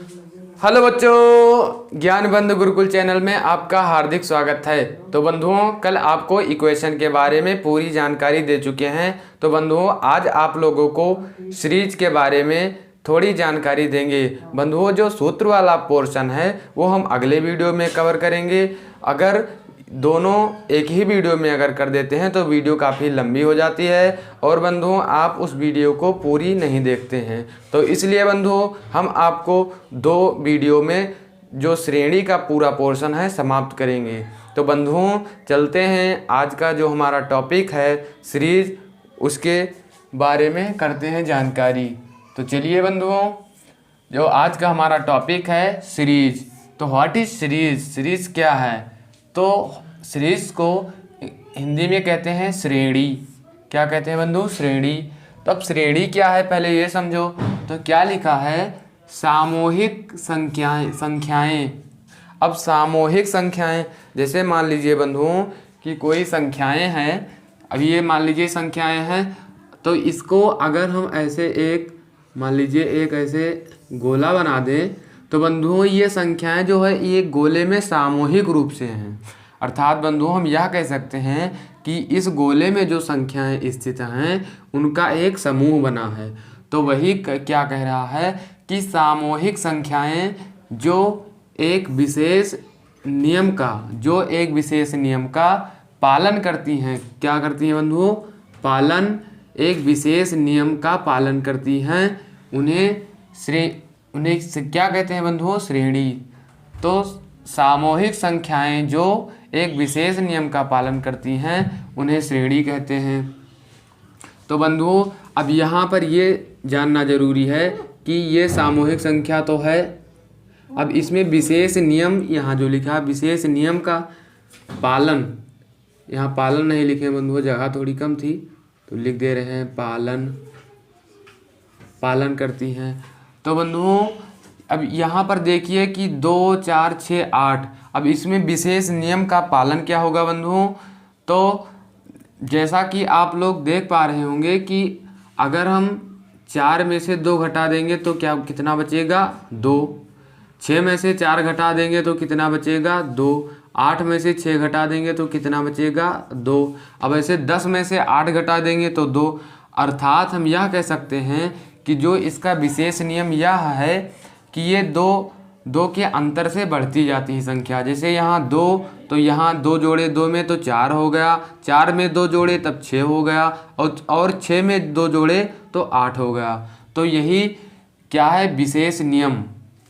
Hello बच्चों, ज्ञान बंधु गुरुकुल चैनल में आपका हार्दिक स्वागत है। तो बंधुओं, कल आपको इक्वेशन के बारे में पूरी जानकारी दे चुके हैं। तो बंधुओं, आज आप लोगों को सीरीज के बारे में थोड़ी जानकारी देंगे। बंधुओं, जो सूत्र वाला पोर्शन है वो हम अगले वीडियो में कवर करेंगे। अगर दोनों एक ही वीडियो में अगर कर देते हैं तो वीडियो काफ़ी लंबी हो जाती है और बंधुओं आप उस वीडियो को पूरी नहीं देखते हैं। तो इसलिए बंधुओं हम आपको दो वीडियो में जो श्रेणी का पूरा पोर्शन है समाप्त करेंगे। तो बंधुओं चलते हैं, आज का जो हमारा टॉपिक है सीरीज, उसके बारे में करते हैं जानकारी। तो चलिए बंधुओं, जो आज का हमारा टॉपिक है सीरीज। तो व्हाट इज सीरीज? सीरीज क्या है? तो सीरीज को हिंदी में कहते हैं श्रेणी। क्या कहते हैं बंधु? श्रेणी। तो अब श्रेणी क्या है पहले ये समझो। तो क्या लिखा है? सामूहिक संख्याएं। अब सामूहिक संख्याएं, जैसे मान लीजिए बंधुओं कि कोई संख्याएं हैं। अब ये मान लीजिए संख्याएं हैं, तो इसको अगर हम ऐसे एक मान लीजिए एक ऐसे गोला बना दें तो बंधुओं ये संख्याएं जो है ये गोले में सामूहिक रूप से हैं। अर्थात बंधुओं हम यह कह सकते हैं कि इस गोले में जो संख्याएं स्थित हैं उनका एक समूह बना है। तो वही क्या कह रहा है कि सामूहिक संख्याएं जो एक विशेष नियम का पालन करती हैं। क्या करती हैं बंधुओं? एक विशेष नियम का पालन करती हैं। उन्हें क्या कहते हैं बंधुओं? श्रेणी। तो सामूहिक संख्याएं जो एक विशेष नियम का पालन करती हैं उन्हें श्रेणी कहते हैं। तो बंधुओं अब यहाँ पर ये जानना जरूरी है कि ये सामूहिक संख्या तो है, अब इसमें विशेष नियम, यहाँ जो लिखा है विशेष नियम का पालन, यहाँ पालन नहीं लिखे बंधुओं, जगह थोड़ी कम थी तो लिख दे रहे हैं पालन करती हैं। तो बंधुओं अब यहाँ पर देखिए कि 2, 4, 6, 8। अब इसमें विशेष नियम का पालन क्या होगा बंधुओं? तो जैसा कि आप लोग देख पा रहे होंगे कि अगर हम 4 में से 2 घटा देंगे तो कितना बचेगा? 2। 6 में से 4 घटा देंगे तो कितना बचेगा? 2। 8 में से 6 घटा देंगे तो कितना बचेगा? 2। अब ऐसे 10 में से 8 घटा देंगे तो 2। अर्थात हम यह कह सकते हैं कि जो इसका विशेष नियम यह है कि ये दो के अंतर से बढ़ती जाती है संख्या। जैसे यहाँ 2 तो यहाँ 2 जोड़े 2 में तो 4 हो गया, 4 में 2 जोड़े तब 6 हो गया, और 6 में 2 जोड़े तो 8 हो गया। तो यही क्या है? विशेष नियम।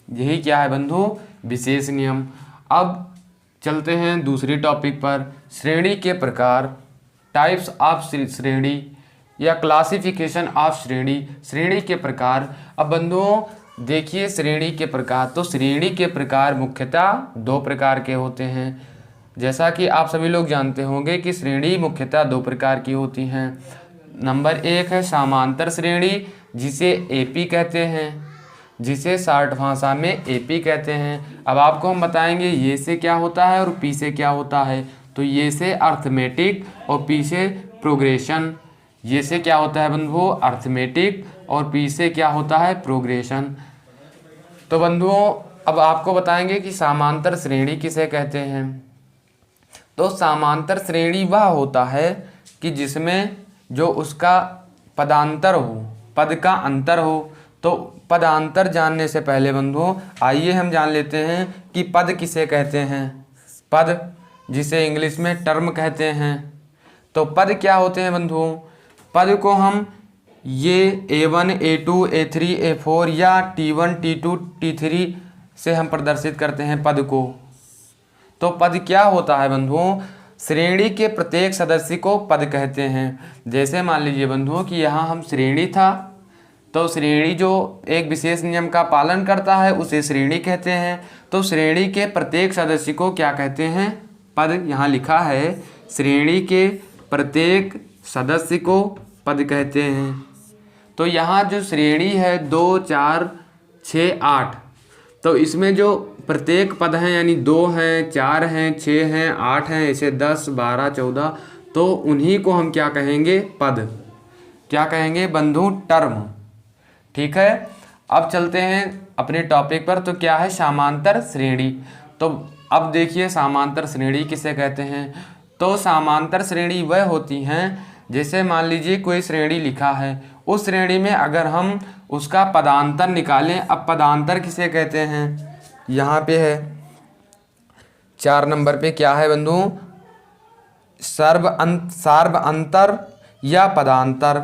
यही क्या है बंधु? विशेष नियम। अब चलते हैं दूसरी टॉपिक पर, श्रेणी के प्रकार, टाइप्स ऑफ श्रेणी या क्लासिफिकेशन ऑफ श्रेणी। श्रेणी के प्रकार। अब बंधुओं देखिए श्रेणी के प्रकार, तो श्रेणी के प्रकार मुख्यतः 2 प्रकार के होते हैं। जैसा कि आप सभी लोग जानते होंगे कि श्रेणी मुख्यतः 2 प्रकार की होती हैं। नंबर 1 है समांतर श्रेणी, जिसे एपी कहते हैं, जिसे शार्ट भाषा में एपी कहते हैं। अब आपको हम बताएंगे ये से क्या होता है और पी से क्या होता है। तो ये से अर्थमेटिक और पी से प्रोग्रेशन। ये से क्या होता है बंधुओं? अर्थमेटिक, और पी से क्या होता है? प्रोग्रेशन। तो बंधुओं अब आपको बताएंगे कि समांतर श्रेणी किसे कहते हैं। तो समांतर श्रेणी वह होता है कि जिसमें जो उसका पदांतर हो, पद का अंतर हो। तो पदांतर जानने से पहले बंधुओं आइए हम जान लेते हैं कि पद किसे कहते हैं। पद, जिसे इंग्लिश में टर्म कहते हैं। तो पद क्या होते हैं बंधुओं? पद को हम ये A1, A2, A3, A4 या T1, T2, T3 से हम प्रदर्शित करते हैं पद को। तो पद क्या होता है बंधुओं? श्रेणी के प्रत्येक सदस्य को पद कहते हैं। जैसे मान लीजिए बंधुओं कि यहाँ हम श्रेणी था, तो श्रेणी जो एक विशेष नियम का पालन करता है उसे श्रेणी कहते हैं। तो श्रेणी के प्रत्येक सदस्य को क्या कहते हैं? पद। यहाँ लिखा है श्रेणी के प्रत्येक सदस्य को पद कहते हैं। तो यहाँ जो श्रेणी है 2, 4, 6, 8, तो इसमें जो प्रत्येक पद हैं यानी 2 हैं, 4 हैं, 6 हैं, 8 हैं, ऐसे 10, 12, 14, तो उन्हीं को हम क्या कहेंगे? पद। क्या कहेंगे बंधु? टर्म। ठीक है। अब चलते हैं अपने टॉपिक पर। तो क्या है समांतर श्रेणी। तो अब देखिए समांतर श्रेणी किसे कहते हैं। तो समांतर श्रेणी वह होती हैं जैसे मान लीजिए कोई श्रेणी लिखा है, उस श्रेणी में अगर हम उसका पदांतर निकालें। अब पदांतर किसे कहते हैं, यहाँ पे है 4 नंबर पे क्या है बंधु, सार्व अंतर या पदांतर।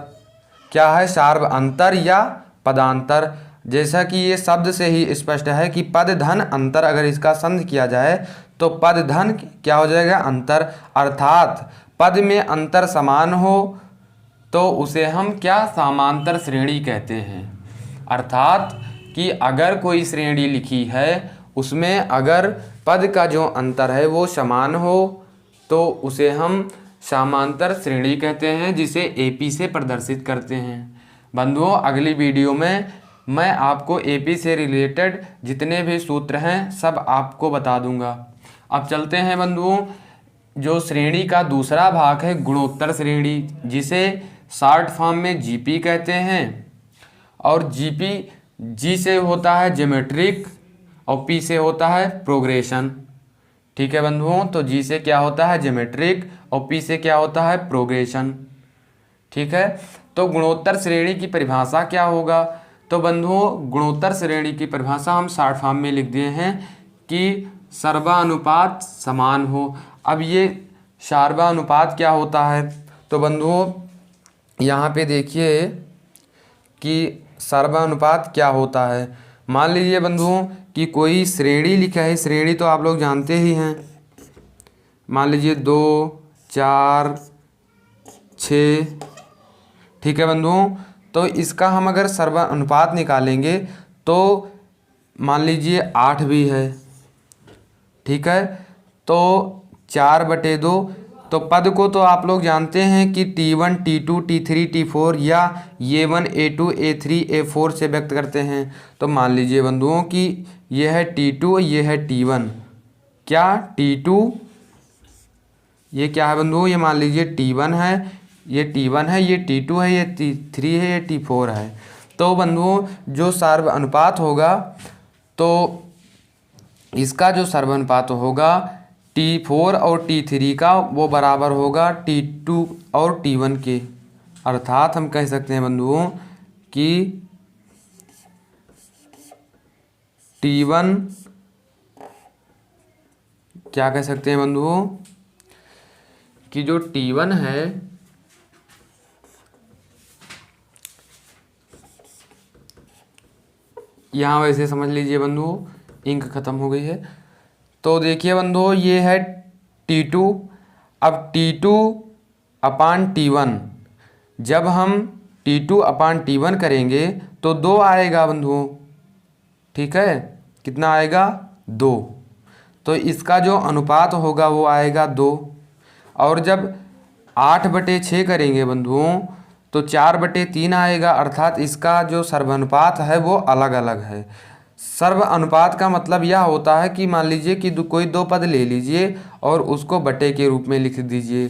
क्या है, सार्व अंतर या पदांतर। जैसा कि ये शब्द से ही स्पष्ट है कि पद धन अंतर, अगर इसका संध किया जाए तो पद धन क्या हो जाएगा, अंतर। अर्थात पद में अंतर समान हो तो उसे हम क्या, समांतर श्रेणी कहते हैं। अर्थात कि अगर कोई श्रेणी लिखी है उसमें अगर पद का जो अंतर है वो समान हो तो उसे हम समांतर श्रेणी कहते हैं, जिसे एपी से प्रदर्शित करते हैं। बंधुओं अगली वीडियो में मैं आपको एपी से रिलेटेड जितने भी सूत्र हैं सब आपको बता दूंगा। अब चलते हैं बंधुओं, जो श्रेणी का दूसरा भाग है गुणोत्तर श्रेणी, जिसे शॉर्ट फॉर्म में जीपी कहते हैं। और जीपी जी से होता है ज्योमेट्रिक और पी से होता है प्रोग्रेशन। ठीक है बंधुओं, तो जी से क्या होता है, ज्योमेट्रिक, और पी से क्या होता है, प्रोग्रेशन। ठीक है, तो गुणोत्तर श्रेणी की परिभाषा क्या होगा। तो बंधुओं गुणोत्तर श्रेणी की परिभाषा हम शॉर्ट फॉर्म में लिख दिए हैं कि सर्वानुपात समान हो। अब ये सर्वानुपात क्या होता है, तो बंधुओं यहाँ पे देखिए कि सर्वानुपात क्या होता है। मान लीजिए बंधुओं कि कोई श्रेणी लिखा है, श्रेणी तो आप लोग जानते ही हैं। मान लीजिए 2 4 6, ठीक है बंधुओं। तो इसका हम अगर सर्वानुपात निकालेंगे तो मान लीजिए 8 भी है। ठीक है, तो 4/2। तो पद को तो आप लोग जानते हैं कि T1 T2 T3 T4 या A1 A2 A3 A4 से व्यक्त करते हैं। तो मान लीजिए बंधुओं कि ये है T2, ये है T1। क्या T2, ये क्या है बंधुओं, ये मान लीजिए T1 है, ये T1 है, ये T2 है, ये T3 है, ये T4 है। तो बंधुओं जो सर्वानुपात होगा तो इसका जो सर्वानुपात होगा T4 और T3 का वो बराबर होगा T2 और T1 के। अर्थात हम कह सकते हैं बंधुओं कि T1 क्या कह सकते हैं बंधुओं कि जो T1 है यहाँ वैसे समझ लीजिए बंधुओं, इंक खत्म हो गई है। तो देखिए बंधुओं ये है T2। अब T2/T1 जब हम T2/T1 करेंगे तो 2 आएगा बंधुओं। ठीक है, कितना आएगा, 2। तो इसका जो अनुपात होगा वो आएगा 2। और जब 8/6 करेंगे बंधुओं तो 4/3 आएगा। अर्थात इसका जो सर्वानुपात है वो अलग अलग है। सर्व अनुपात का मतलब यह होता है कि मान लीजिए कि कोई 2 पद ले लीजिए और उसको बटे के रूप में लिख दीजिए।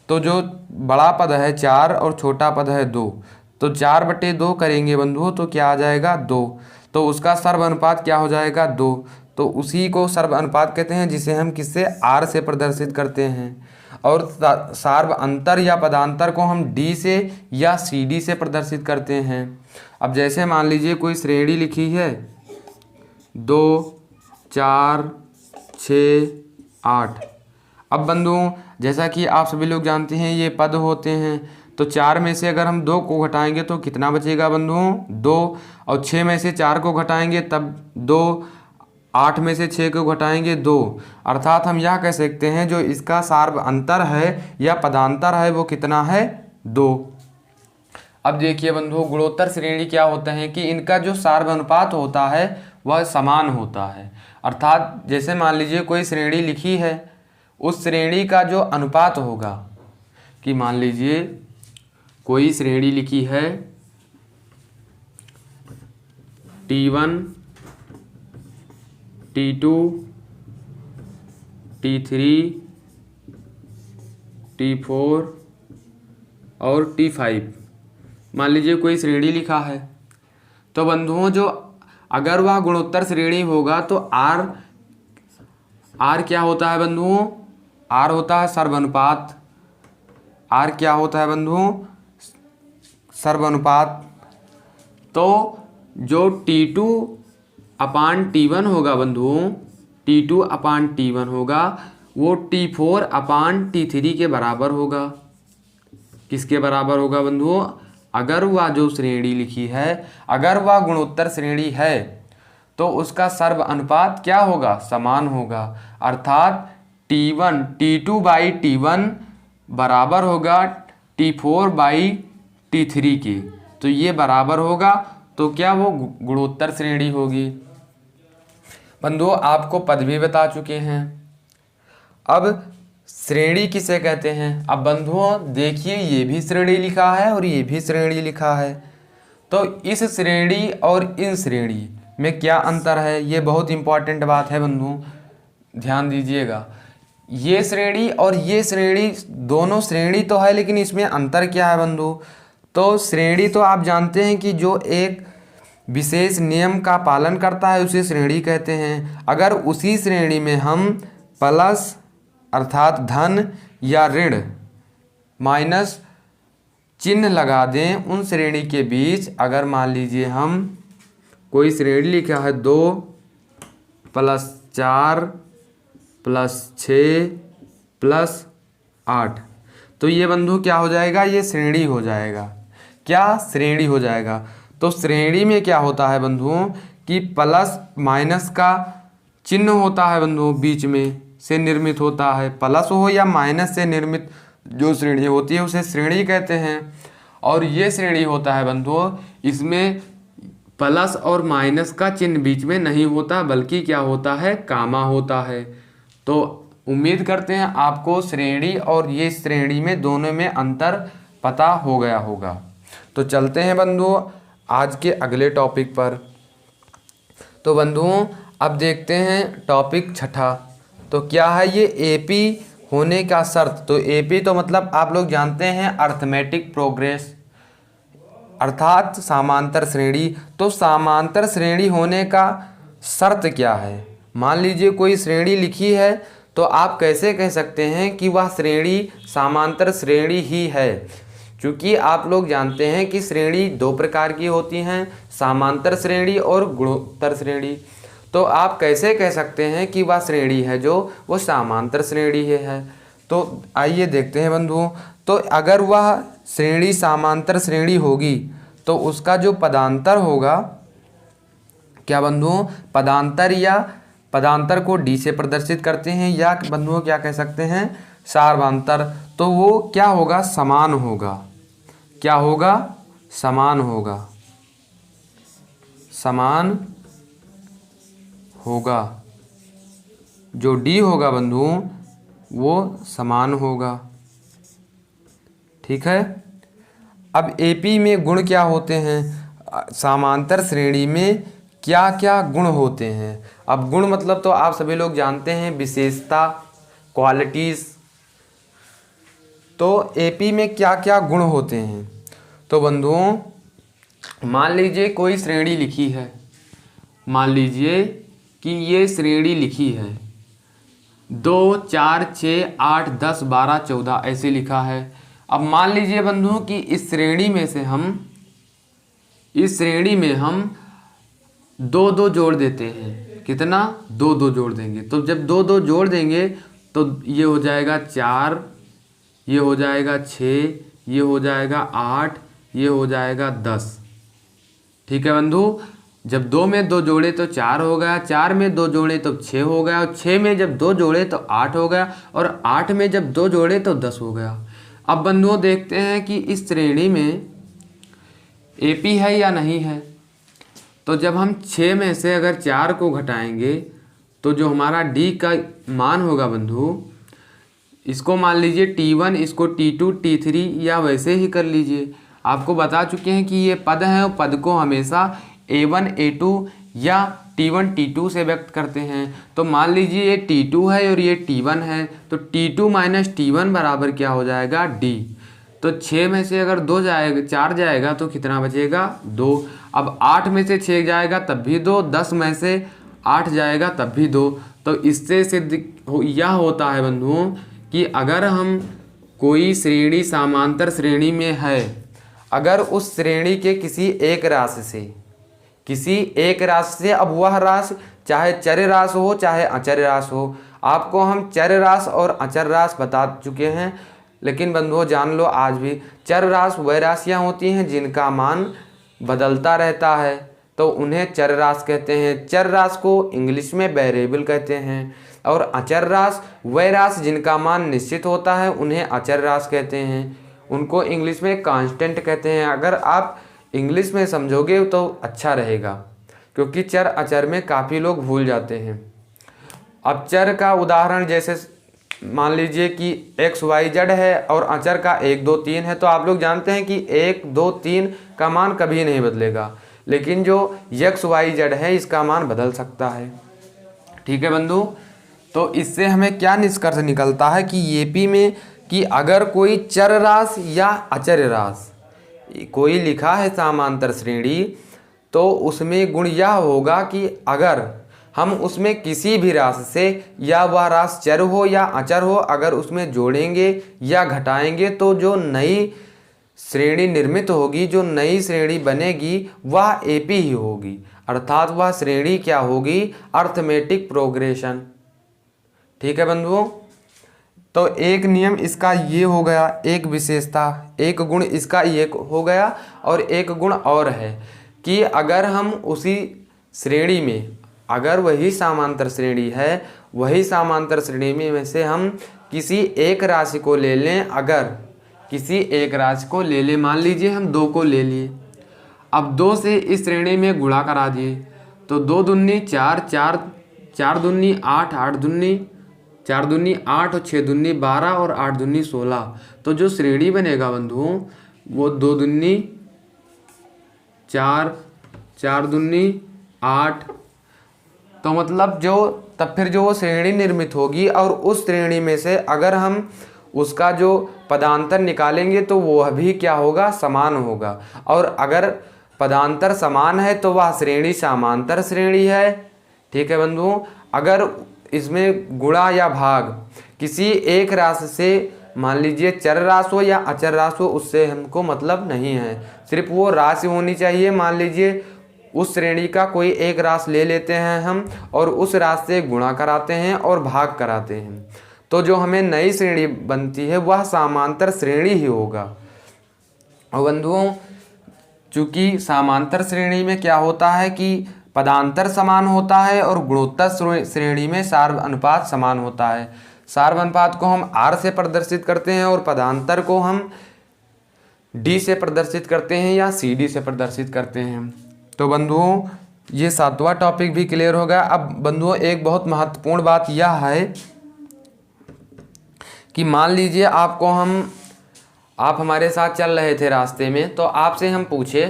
तो जो बड़ा पद है 4 और छोटा पद है 2, तो 4/2 करेंगे बंधुओं तो क्या आ जाएगा, 2। तो उसका सर्व अनुपात क्या हो जाएगा, 2। तो उसी को सर्व अनुपात कहते हैं, जिसे हम किससे, आर से प्रदर्शित करते हैं। और सार्व अंतर या पदांतर को हम डी से या सी डी से प्रदर्शित करते हैं। अब जैसे मान लीजिए कोई श्रेणी लिखी है 2 4 6 8। अब बंधुओं जैसा कि आप सभी लोग जानते हैं ये पद होते हैं। तो 4 में से अगर हम 2 को घटाएंगे तो कितना बचेगा बंधुओं, 2। और 6 में से 4 को घटाएंगे तब 2। 8 में से 6 को घटाएंगे 2। अर्थात हम यह कह सकते हैं जो इसका सार्व अंतर है या पदांतर है वो कितना है, 2। अब देखिए बंधुओं गुणोत्तर श्रेणी क्या होते हैं कि इनका जो सार्व अनुपात होता है वह समान होता है। अर्थात जैसे मान लीजिए कोई श्रेणी लिखी है, उस श्रेणी का जो अनुपात होगा कि मान लीजिए कोई श्रेणी लिखी है T1 T2 T3 T4 और T5। मान लीजिए कोई श्रेणी लिखा है तो बंधुओं जो अगर वह गुणोत्तर श्रेणी होगा तो आर क्या होता है बंधुओं, आर होता है सर्वानुपात। आर क्या होता है बंधुओं, सर्वानुपात। तो जो T2 अपान T1 होगा बंधुओं, T2 अपान T1 होगा वो T4 अपान T3 के बराबर होगा। किसके बराबर होगा बंधुओं, अगर वह जो श्रेणी लिखी है, अगर वह गुणोत्तर श्रेणी है तो उसका सर्व अनुपात क्या होगा, समान होगा। अर्थात T1 T2 बाई T1 बराबर होगा T4 बाई T3 के। तो ये बराबर होगा, तो क्या वो गुणोत्तर श्रेणी होगी। बंधुओं आपको पद भी बता चुके हैं। अब श्रेणी किसे कहते हैं। अब बंधुओं देखिए, ये भी श्रेणी लिखा है और ये भी श्रेणी लिखा है, तो इस श्रेणी और इन श्रेणी में क्या अंतर है, ये बहुत इंपॉर्टेंट बात है बंधुओं, ध्यान दीजिएगा। ये श्रेणी और ये श्रेणी दोनों श्रेणी तो है, लेकिन इसमें अंतर क्या है बंधु। तो श्रेणी तो आप जानते हैं कि जो एक विशेष नियम का पालन करता है उसे श्रेणी कहते हैं। अगर उसी श्रेणी में हम प्लस अर्थात धन या ऋण माइनस चिन्ह लगा दें उन श्रेणी के बीच, अगर मान लीजिए हम कोई श्रेणी लिखा है 2 + 4 + 6 + 8, तो ये बंधु क्या हो जाएगा, ये श्रेणी हो जाएगा। क्या श्रेणी हो जाएगा। तो श्रेणी में क्या होता है बंधुओं कि प्लस माइनस का चिन्ह होता है बंधुओं, बीच में से निर्मित होता है। प्लस हो या माइनस से निर्मित जो श्रेणी होती है उसे श्रेणी कहते हैं। और ये श्रेणी होता है बंधुओं, इसमें प्लस और माइनस का चिन्ह बीच में नहीं होता, बल्कि क्या होता है, कामा होता है। तो उम्मीद करते हैं आपको श्रेणी और ये श्रेणी में दोनों में अंतर पता हो गया होगा। तो चलते हैं बंधुओं आज के अगले टॉपिक पर। तो बंधुओं अब देखते हैं टॉपिक छठा। तो क्या है ये, एपी होने का शर्त। तो एपी तो मतलब आप लोग जानते हैं अर्थमेटिक प्रोग्रेस, अर्थात समांतर श्रेणी। तो समांतर श्रेणी होने का शर्त क्या है। मान लीजिए कोई श्रेणी लिखी है, तो आप कैसे कह सकते हैं कि वह श्रेणी समांतर श्रेणी ही है। क्योंकि आप लोग जानते हैं कि श्रेणी 2 प्रकार की होती हैं, समांतर श्रेणी और गुणोत्तर श्रेणी। तो आप कैसे कह सकते हैं कि वह श्रेणी है जो वो समांतर श्रेणी है। तो आइए देखते हैं बंधुओं। तो अगर वह श्रेणी समांतर श्रेणी होगी तो उसका जो पदांतर होगा, क्या बंधुओं, पदांतर या पदांतर को डी से प्रदर्शित करते हैं, या बंधुओं क्या कह सकते हैं, सार्वंतर। तो वो क्या होगा, समान होगा। क्या होगा, समान होगा, समान होगा। जो डी होगा बंधुओं वो समान होगा। ठीक है। अब एपी में गुण क्या होते हैं, समांतर श्रेणी में क्या क्या गुण होते हैं। अब गुण मतलब तो आप सभी लोग जानते हैं, विशेषता, क्वालिटीज़। तो एपी में क्या क्या गुण होते हैं। तो बंधुओं मान लीजिए कोई श्रेणी लिखी है, मान लीजिए कि ये श्रेणी लिखी है 2 4 6 8 10 12 14 ऐसे लिखा है। अब मान लीजिए बंधुओं कि इस श्रेणी में से हम 2 जोड़ देते हैं। कितना, 2 जोड़ देंगे। तो जब 2 जोड़ देंगे तो ये हो जाएगा 4, ये हो जाएगा 6, ये हो जाएगा 8, ये हो जाएगा 10। ठीक है बंधु। जब 2 में 2 जोड़े तो 4 हो गया, 4 में 2 जोड़े तो 6 हो गया, और 6 में जब 2 जोड़े तो 8 हो गया, और 8 में जब 2 जोड़े तो 10 हो गया। अब बंधुओं देखते हैं कि इस श्रेणी में एपी है या नहीं है। तो जब हम 6 में से अगर 4 को घटाएंगे तो जो हमारा डी का मान होगा बंधु, इसको मान लीजिए T1, इसको T2 T3 या वैसे ही कर लीजिए। आपको बता चुके हैं कि ये पद हैं और पद को हमेशा A1 A2 या T1 T2 से व्यक्त करते हैं। तो मान लीजिए ये T2 है और ये T1 है, तो T2 - T1 बराबर क्या हो जाएगा, D। तो 6 में से अगर 2 जाएगा 4 जाएगा तो कितना बचेगा 2। अब 8 में से 6 जाएगा तब भी 2, 10 में से 8 जाएगा तब भी 2। तो इससे सिद्ध यह होता है बंधुओं कि अगर हम कोई श्रेणी समांतर श्रेणी में है, अगर उस श्रेणी के किसी एक राशि से अब वह राशि चाहे चर राशि हो चाहे अचर राशि हो, आपको हम चर राशि और अचर राशि बता चुके हैं, लेकिन बंधुओं जान लो आज भी चर राशि वह राशियाँ होती हैं जिनका मान बदलता रहता है, तो उन्हें चर राशि कहते हैं। चर राशि को इंग्लिश में वेरिएबल कहते हैं, और अचर राशि वह राशि जिनका मान निश्चित होता है उन्हें अचर राशि कहते हैं। उनको इंग्लिश में कांस्टेंट कहते हैं। अगर आप इंग्लिश में समझोगे तो अच्छा रहेगा, क्योंकि चर अचर में काफ़ी लोग भूल जाते हैं। अब चर का उदाहरण जैसे मान लीजिए कि XYZ है और अचर का 1 2 3 है, तो आप लोग जानते हैं कि 1 2 3 का मान कभी नहीं बदलेगा, लेकिन जो XYZ है इसका मान बदल सकता है। ठीक है बंधु, तो इससे हमें क्या निष्कर्ष निकलता है कि एपी में कि अगर कोई चर राशि या अचर राशि कोई लिखा है समांतर श्रेणी, तो उसमें गुण यह होगा कि अगर हम उसमें किसी भी राशि से, या वह राशि चर हो या अचर हो, अगर उसमें जोड़ेंगे या घटाएंगे तो जो नई श्रेणी निर्मित होगी, जो नई श्रेणी बनेगी वह एपी ही होगी। अर्थात वह श्रेणी क्या होगी, अर्थमेटिक प्रोग्रेशन। ठीक है बंधुओं, तो एक नियम इसका ये हो गया, एक विशेषता, एक गुण इसका ये हो गया, और एक गुण और है कि अगर हम उसी श्रेणी में, अगर वही समांतर श्रेणी है, वही समांतर श्रेणी में से हम किसी एक राशि को ले लें, अगर किसी एक राशि को ले लें, मान लीजिए हम 2 को ले लिए, अब 2 से इस श्रेणी में गुणा करा दिए, तो 2 दूनी 4, 4 दूनी 8, 8 दूनी 4 दूनी 8 और 6 दूनी 12 और 8 दूनी 16। तो जो श्रेणी बनेगा बंधुओं वो 2 दूनी 4, 4 दूनी 8, तो मतलब तब फिर जो वो श्रेणी निर्मित होगी, और उस श्रेणी में से अगर हम उसका जो पदांतर निकालेंगे तो वह भी क्या होगा, समान होगा। और अगर पदांतर समान है तो वह श्रेणी समांतर श्रेणी है। ठीक है बंधुओं, अगर इसमें गुणा या भाग किसी एक राशि से, मान लीजिए चर राशि हो या अचर राशि हो, उससे हमको मतलब नहीं है, सिर्फ वो राशि होनी चाहिए। मान लीजिए उस श्रेणी का कोई एक राशि ले लेते हैं हम, और उस राशि से गुणा कराते हैं और भाग कराते हैं, तो जो हमें नई श्रेणी बनती है वह समांतर श्रेणी ही होगा। और बंधुओं चूंकि समांतर श्रेणी में क्या होता है कि पदांतर समान होता है और गुणोत्तर श्रेणी में सार्व अनुपात समान होता है। सार्व अनुपात को हम R से प्रदर्शित करते हैं और पदांतर को हम D से प्रदर्शित करते हैं या CD से प्रदर्शित करते हैं। तो बंधुओं ये 7वां टॉपिक भी क्लियर हो गया। अब बंधुओं एक बहुत महत्वपूर्ण बात यह है कि मान लीजिए आप हमारे साथ चल रहे थे रास्ते में, तो आपसे हम पूछे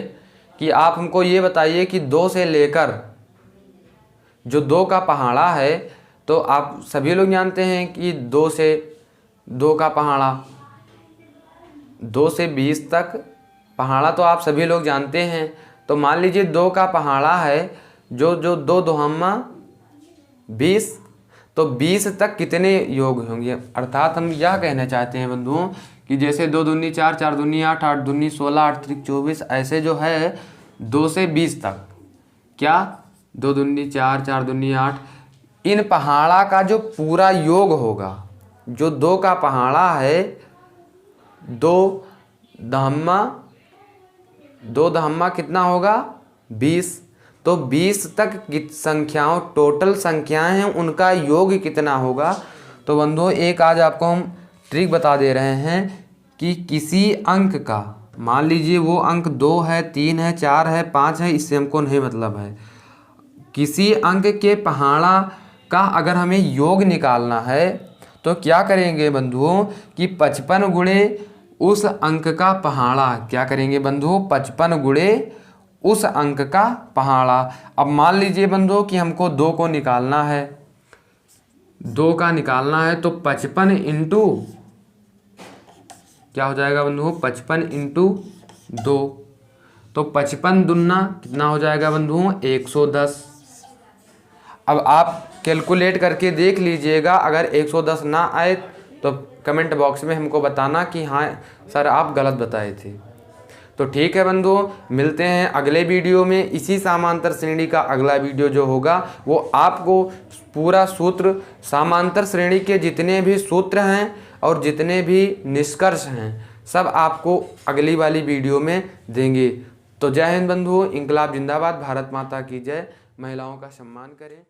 कि आप हमको ये बताइए कि 2 से लेकर जो 2 का पहाड़ा है, तो आप सभी लोग जानते हैं कि 2 से 2 का पहाड़ा 2 से 20 तक पहाड़ा तो आप सभी लोग जानते हैं। तो मान लीजिए 2 का पहाड़ा है जो 2 दोहम्मा 20, तो 20 तक कितने योग होंगे। अर्थात हम यह कहना चाहते हैं बंधुओं कि जैसे 2 दूनी 4, 4 दूनी 8, 8 दूनी 16, 8 त्रिक 24, ऐसे जो है 2 से 20 तक, क्या 2 दूनी 4, 4 दूनी 8, इन पहाड़ा का जो पूरा योग होगा, जो 2 का पहाड़ा है 2 दहम्मा कितना होगा 20, तो 20 तक संख्याओं, टोटल संख्याएं हैं, उनका योग कितना होगा। तो बंधुओं एक आज आपको हम ट्रिक बता दे रहे हैं कि किसी अंक का, मान लीजिए वो अंक 2 है, 3 है, 4 है, 5 है, इससे हमको नहीं मतलब है, किसी अंक के पहाड़ा का अगर हमें योग निकालना है तो क्या करेंगे बंधुओं कि 55 गुणे उस अंक का पहाड़ा, क्या करेंगे बंधुओं 55 गुणे उस अंक का पहाड़ा। अब मान लीजिए बंधुओं कि हमको 2 को निकालना है, 2 का निकालना है, तो 55 इंटू क्या हो जाएगा बंधुओं 55 इंटू 2, तो 55 दूना कितना हो जाएगा बंधुओं 110। अब आप कैलकुलेट करके देख लीजिएगा, अगर 110 ना आए तो कमेंट बॉक्स में हमको बताना कि हाँ सर आप गलत बताए थे। तो ठीक है बंधुओं, मिलते हैं अगले वीडियो में। इसी समांतर श्रेणी का अगला वीडियो जो होगा वो आपको पूरा सूत्र, समांतर श्रेणी के जितने भी सूत्र हैं और जितने भी निष्कर्ष हैं सब आपको अगली वाली वीडियो में देंगे। तो जय हिंद बंधुओं, इंकलाब जिंदाबाद, भारत माता की जय। महिलाओं का सम्मान करें।